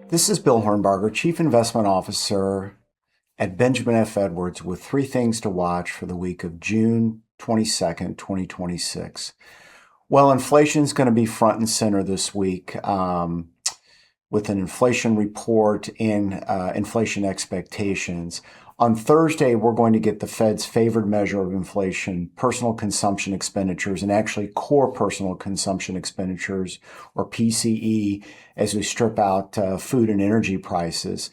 This is Bill Hornbarger, Chief Investment Officer at Benjamin F. Edwards, with three things to watch for the week of June 22nd, 2026. Well, inflation is going to be front and center this week with an inflation report and inflation expectations. On Thursday, we're going to get the Fed's favored measure of inflation, personal consumption expenditures, and actually core personal consumption expenditures, or PCE, as we strip out food and energy prices.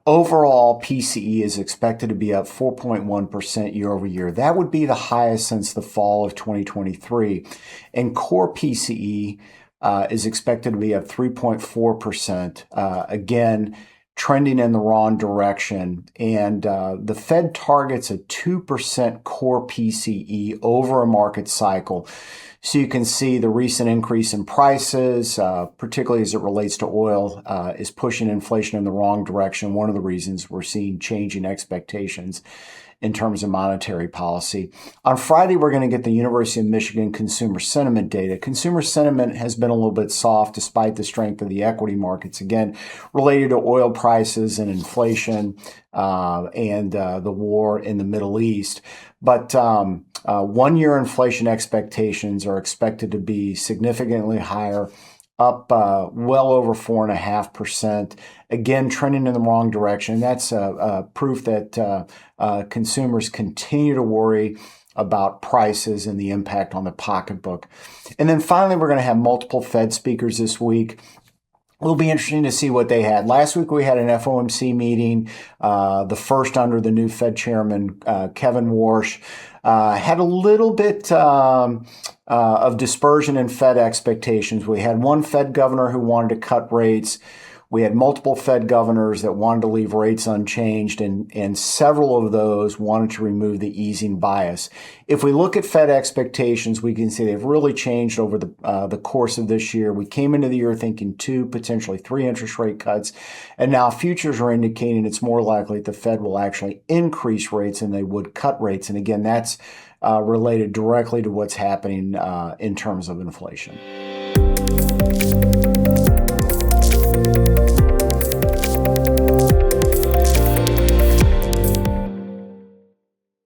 Overall, PCE is expected to be up 4.1% year over year. That would be the highest since the fall of 2023. And core PCE is expected to be up 3.4%. Again, trending in the wrong direction. And the Fed targets a 2% core PCE over a market cycle. So you can see the recent increase in prices, particularly as it relates to oil, is pushing inflation in the wrong direction. One of the reasons we're seeing changing expectations in terms of monetary policy. On Friday, we're going to get the University of Michigan consumer sentiment data. Consumer sentiment has been a little bit soft despite the strength of the equity markets, again, related to oil prices and inflation and the war in the Middle East. But 1 year inflation expectations are expected to be significantly higher, up well over 4.5%. Again, trending in the wrong direction. That's proof that consumers continue to worry about prices and the impact on the pocketbook. And then finally, we're going to have multiple Fed speakers this week. It'll be interesting to see what they had. Last week, we had an FOMC meeting, the first under the new Fed chairman, Kevin Warsh. Had a little bit of dispersion in Fed expectations. We had one Fed governor who wanted to cut rates. We had multiple Fed governors that wanted to leave rates unchanged, and several of those wanted to remove the easing bias. If we look at Fed expectations, we can see they've really changed over the course of this year. We came into the year thinking 2, potentially 3 interest rate cuts, and now futures are indicating it's more likely the Fed will actually increase rates than they would cut rates. And again, that's related directly to what's happening in terms of inflation.